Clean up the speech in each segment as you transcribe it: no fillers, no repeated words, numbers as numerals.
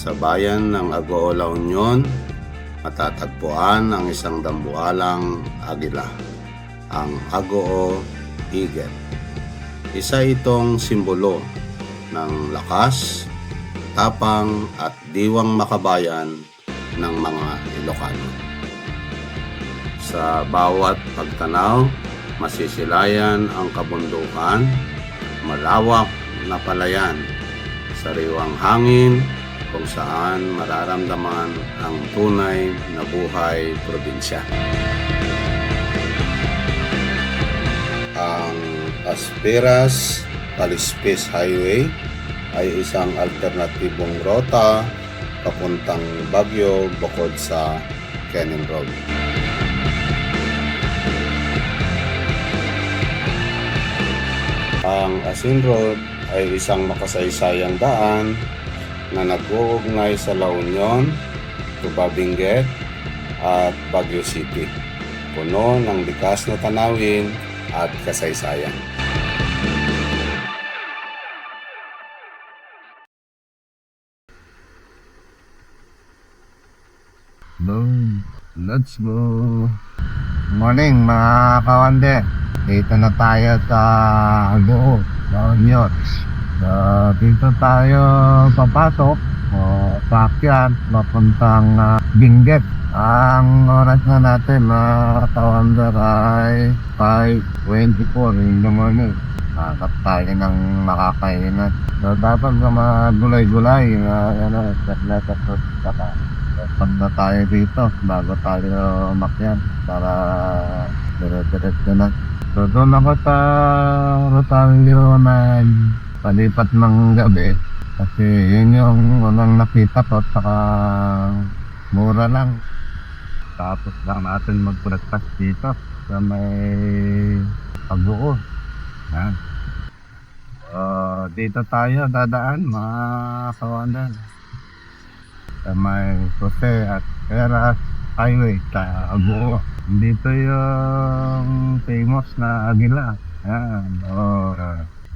Sa bayan ng Agoo, La Union, matatagpuan ang isang dambuhalang agila, ang Agoo Eagle. Isa itong simbolo ng lakas, tapang at diwang makabayan ng mga Ilocano. Sa bawat pagtanaw, masisilayan ang kabundukan, malawak na palayan, sariwang hangin kung saan mararamdaman ang tunay na buhay probinsya. Ang Asperas Calispes Highway ay isang alternatibong rota papuntang Baguio bukod sa Canning Road. Ang Asin Road ay isang makasaysayang daan na nag-uugnay sa La Union, Tuba Benguet at Baguio City. Puno ng likas na tanawin at kasaysayan. Let's go. Morning mga kawande. Dito na tayo sa Agoo, La Union. Dito tayo papasok paakyat papuntang Benguet. Ang oras na natin mga kawande ay 5:24 in the morning. Nakakap tayo ng makakainan. So dapat na mga gulay-gulay pag na tayo dito bago tayo umakyat para dire-diretso na. So doon ako sa Rosario na palipat ng gabi kasi yun yung unang nakita ko, saka mura lang. Tapos lang natin mag-breakfast dito sa may Agoo. Yan. Dito tayo dadaan mga kawandan sa may Jose at Peras Highway sa Agoo. Dito yung famous na agila. Ayan.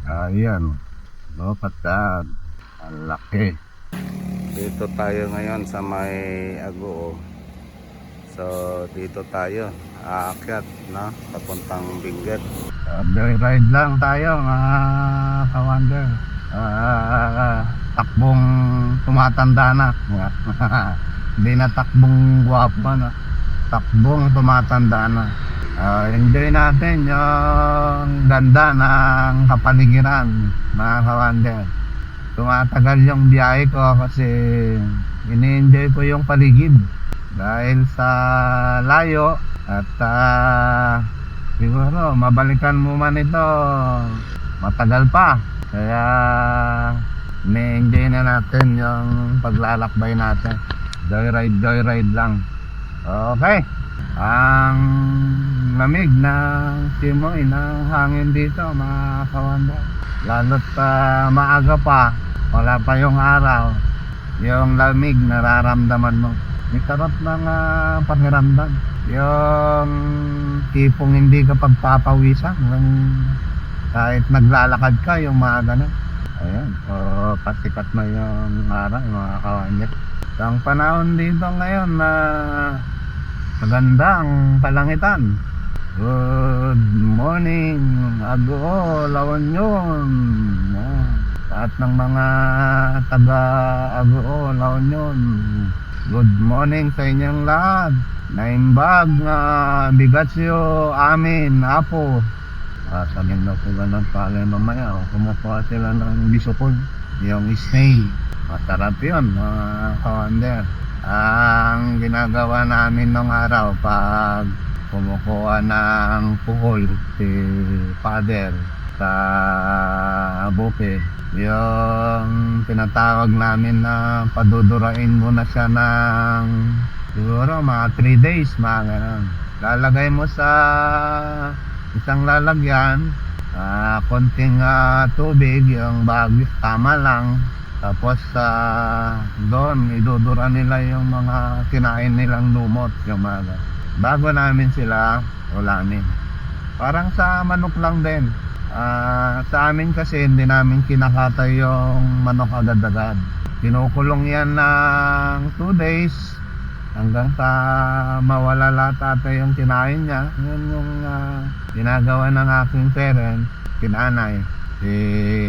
Ayan. Patad. Ang laki. Dito tayo ngayon sa may Agoo. So dito tayo aakyat na papuntang Benguet. Ride lang tayo mga kawander. Takbong tumatanda na. Hindi na takbong guwapo na. Takbong tumatanda na. Enjoy natin yung ganda ng kapaligiran mga kawander. Tumatagal yung biyahe ko kasi ini-enjoy ko yung paligid dahil sa layo at siguro mabalikan mo man ito matagal pa, kaya ini-enjoy na natin yung paglalakbay natin. Joyride lang. Okay. Ang lamig ng simoy ng hangin dito mga kawanda. Lalo't maaga pa, wala pa yung araw, yung lamig nararamdaman mo. May sarap ng pakiramdam. Yung tipong hindi ka pagpapawisan kahit naglalakad ka, yung mga ganun. Ayan, pasikat na yung araw mga kawanda. Ang panahon dito ngayon na maganda ang kalangitan. Good morning, Agoo, La Union. Lahat ng mga taga Agoo, La Union, good morning sa inyong lahat. Naimbag na bigasyo amin, apo. Sabihin daw sila ng pala mamaya, kumukuha sila ng bisupon, yung snail. Masarap yun mga kawander. Ang ginagawa namin nung araw pag kumukuha ng puhol si father sa buke, yung tinatawag namin na padudurain muna siya ng siguro mga 3 days, mga ganun. Lalagay mo sa isang lalagyan, konting tubig, yung bagis tama lang. Tapos doon idudura nila yung mga kinain nilang lumot, yung mga bago namin sila ulamin. Parang sa manok lang din. Sa amin kasi hindi namin kinakatay yung manok agad-agad. kinukulong yan ng 2 days hanggang sa mawala lahat ata yung kinain niya. Yun yung ginagawa ng aking parents, kinanay, si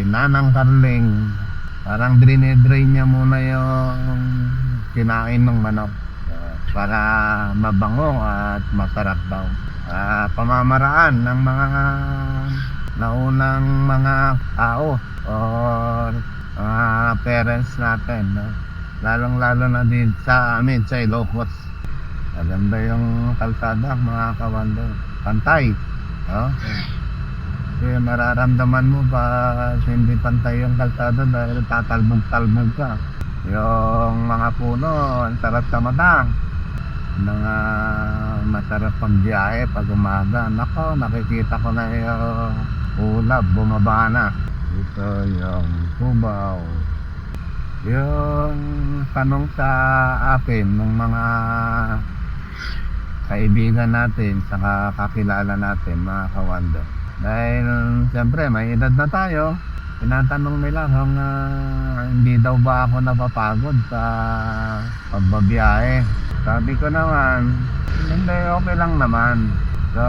Nanang Carling. Parang drain niya muna yung kinain ng manok para mabango at masarap daw. Pamamaraan ng mga naunang mga tao or parents natin, no? Lalong-lalo na din sa amin sa Ilocos. Maganda yung kalsada, mga kawander. Pantay, no? Kasi mararamdaman mo pa hindi pantay yung kalsada dahil tatalbog-talbog ka. Yung mga puno, ang sarap sa mata. Mga masarap pang biyahe pag umaga. Nako, nakikita ko na yung ulap, bumaba na. Ito yung Cubao. Yung tanong sa akin ng mga kaibigan natin, saka kakilala natin, mga kawander. Dahil siyempre may edad na tayo, tinatanong nila kung hindi daw ba ako napapagod sa pagbabiyahe. Sabi ko naman, hindi, okay lang naman. So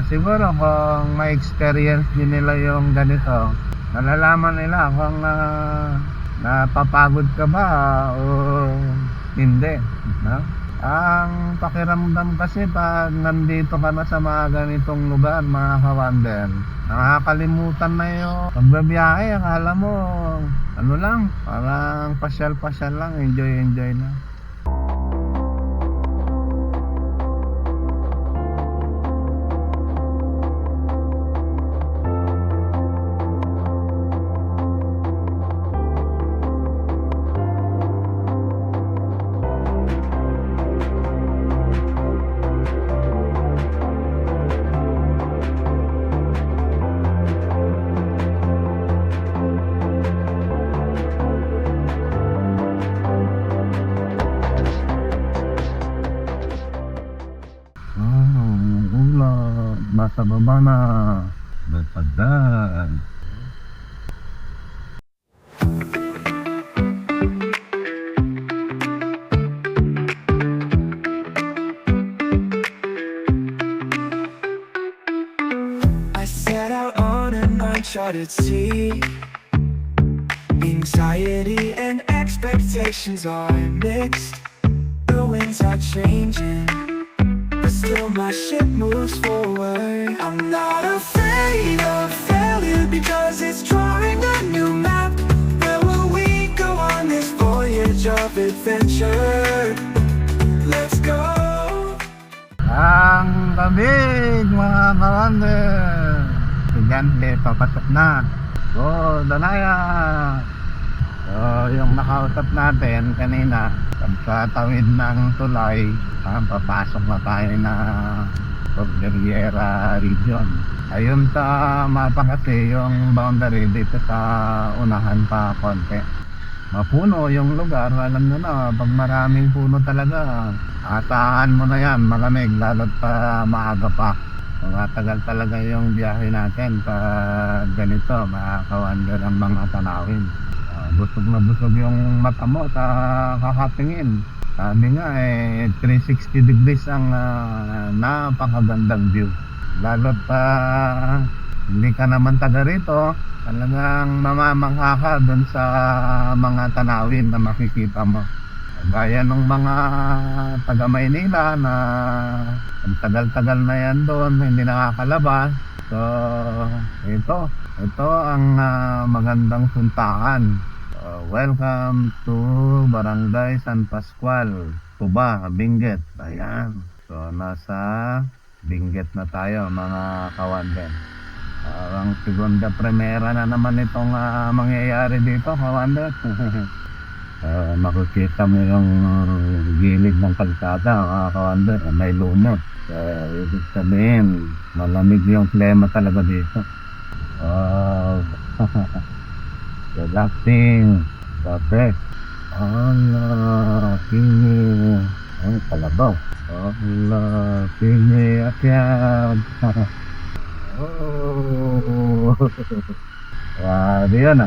siguro kung may experience din nila yung ganito, nalalaman nila kung napapagod ka ba o hindi, no? Ang pakiramdam kasi pag nandito ka na sa mga ganitong lugar, mga kawander, nakakalimutan na yung pagbabiyahe. Akala mo ano lang, parang pasyal-pasyal lang, enjoy lang. Nasa baba na napadaan. I set out on an uncharted sea. Anxiety and expectations are mixed. The winds are changing, but still my ship moves forward. I'm not afraid of failure because it's drawing a new map. Where will we go on this voyage of adventure? Let's go! Ang lamig, mga kawander. Estudyante, papasok na. So, Danaya. So, yung nakausap natin kanina, pagkatawid ng tulay, papasok na tayo na Cordillera region. Ayun sa mapa kasi yung boundary dito sa unahan pa konti. Mapuno yung lugar, alam nyo na, pag maraming puno talaga, asahan mo na yan, malamig, lalo't pa maaga pa. Matagal talaga yung biyahe natin pag ganito, makakawander ang mga tanawin. Busog na busog yung mata mo sa kakatingin. Sabi nga 360 degrees ang napakagandang view. Lalo't pa hindi ka naman taga rito, talagang mamamangha ka doon sa mga tanawin na makikita mo. Gaya ng mga taga Maynila na ang tagal-tagal na yan doon, hindi nakakalabas. So ito ang magandang suntakan. Welcome to Barangay San Pascual, Tuba, Benguet. Ayan. So nasa Benguet na tayo, mga kawander. Ang segunda primera na naman itong mangyayari dito, kawander. Makikita mo yung gilid ng kalsada, mga kawander. May lumot. Ibig sabihin, malamig yung klima talaga dito. Relaxing, perfect. Pini, kalabaw. Pini, akyat. Grabe yan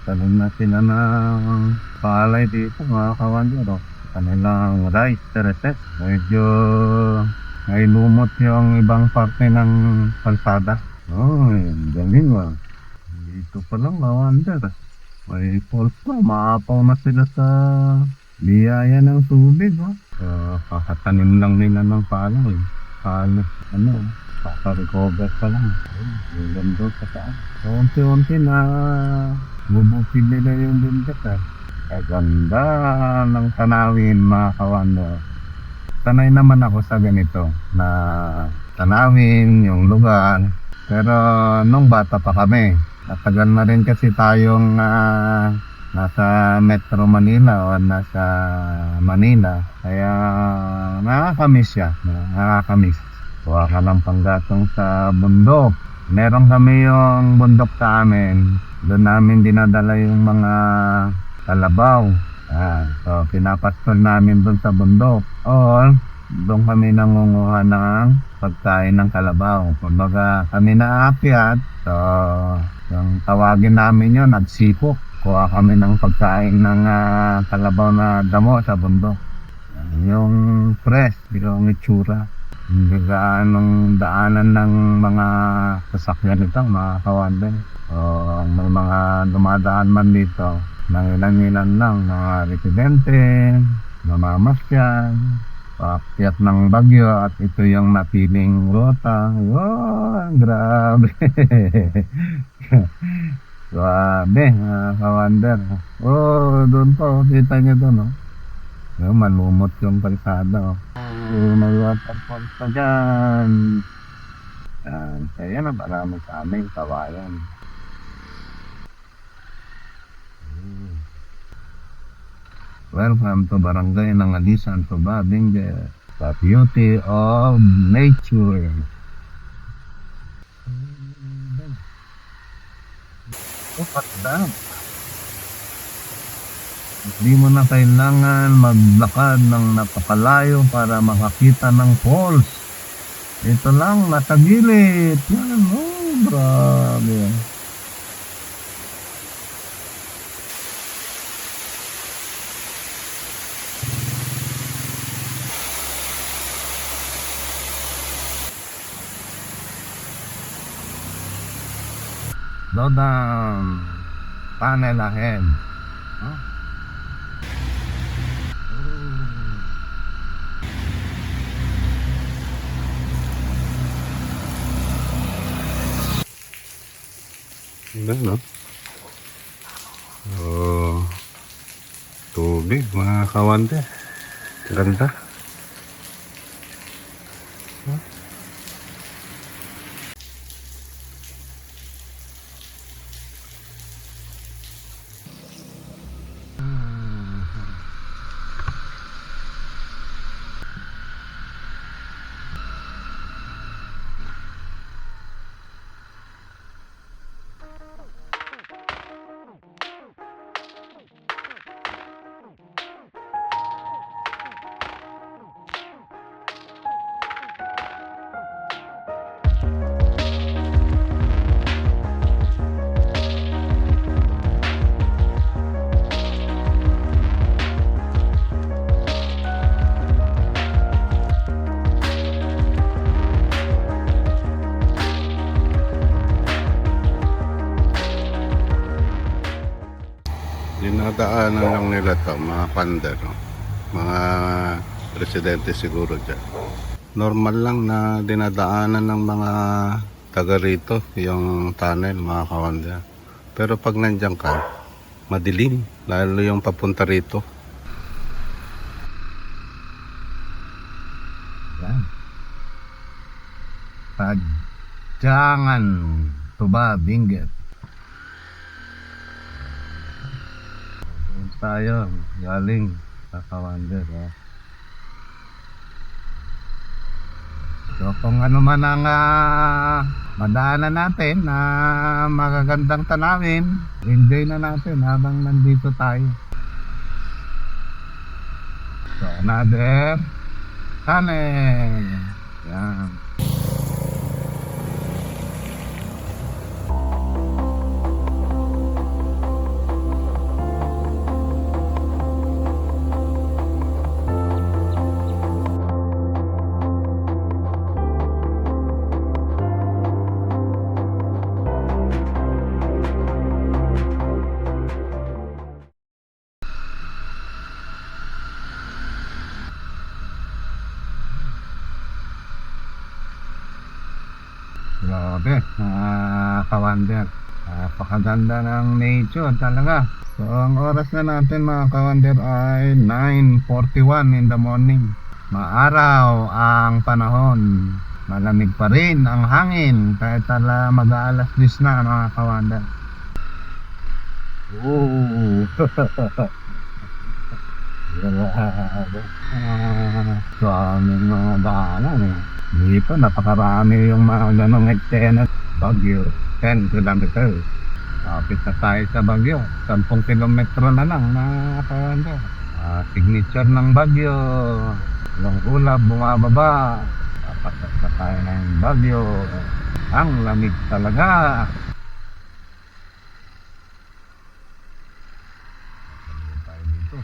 tanim na sila ng palay dito mga kawander. Kanilang rice terraces. Medyo may lumot yung ibang parte ng kalsada. Galing ba? Dito pa lang kawander. May falls pa. Maapaw na sila sa biyaya ng tubig. Kakatanim lang nila ng palay. Kaka-recover pa lang. Yung doon sa taas. Unti-unti na bubukid nila yung bundok. Ganda ng tanawin mga kawander. Sanay naman ako sa ganito na tanawin yung lugar. Pero nung bata pa kami, natagal na rin kasi tayong nasa Metro Manila o nasa Manila. Kaya nakakamiss siya. Nakakamiss. Kuha ka ng panggatong sa bundok. Meron kami yung bundok sa amin. Doon namin dinadala yung mga kalabaw. So pinapastol namin doon sa bundok. O doon kami nangunguha ng pagkain ng kalabaw. Kumbaga kami naakyat. So yung tawagin namin yun, nagsipok. Kuha kami ng pagkain ng kalabaw na damo sa bundok. Yung fresh, yung itsura. Hindi gaanong daanan ng mga sasakyan ito, mga kawander. May mga dumadaan man dito, nang ilan-ilan lang, mga residente, namamasyal, paakyat ng bagyo, at ito yung napiling rota. Grabe! Grabe, mga kawander. Doon po, kita nyo doon, malumot yung kalsada. May waterfalls na dyan. Kaya na marami sa aming kawayan. Welcome to Barangay Nangalisan, Tuba, Benguet. The beauty of nature. Patda. Hindi mo na kailangan maglakad ng napakalayo para makakita ng falls. Ito lang, nasa gilid. Yan, grabe. Slow down. Panel ahead. Ganda, no? Tubig, mga kawander. Ganda. Dinadaanan lang nila to, mga pander, no? Mga residente siguro dyan. Normal lang na dinadaanan ng mga taga rito yung tunnel, mga kawander. Pero pag nandiyan ka, madilim, lalo yung papunta rito. Yan. Padyangan, Tuba, Benguet. Tayo galing sa kawander. So kung ano man ang madaanan natin na magagandang tanawin, enjoy na natin habang nandito tayo. So another tunnel. Yan. Grabe, mga kawander. Napakaganda ng nature talaga. So, ang oras na natin mga kawander ay 9:41 in the morning. Maaraw ang panahon. Malamig pa rin ang hangin kahit mag-aalas 10 na mga kawander. Oh. Grabe. Daming mga daanan eh. Dito napakarami yung mga ganong eksena. Baguio, 10 kilometers. Kapit na tayo sa Baguio. 10 kilometro na lang na kawander. Signature ng Baguio. Yung ulap bumababa. Papatak na tayo ng Baguio. Ang lamig talaga. Tayo dito.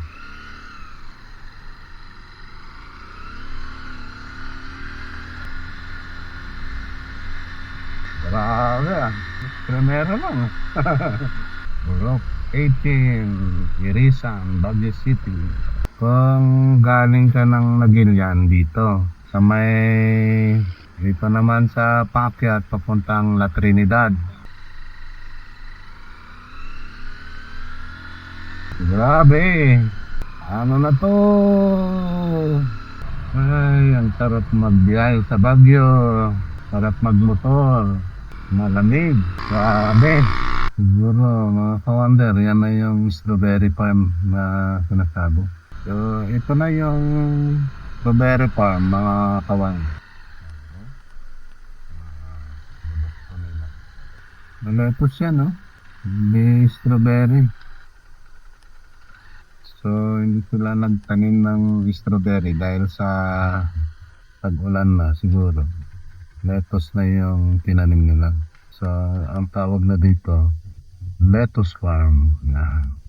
Grabe ah. Primero lang. Burok 18, Irisan, Baguio City. Kung galing ka ng Nagilian dito, sa may dito naman sa paakyat papuntang La Trinidad. Grabe. Ano na to? Ay, ang sarap magbiyahe sa Baguio. Sarap magmotor. Malamig. Grabe. Siguro mga kawander, yan na yung strawberry farm na sinasabi. So, ito na yung strawberry farm mga kawander. Maletos yan, no? May strawberry. So, hindi sila nagtanim ng strawberry dahil sa tag-ulan na siguro. Lettuce na yung tinanim nila. So, ang tawag na dito, lettuce farm. Yan.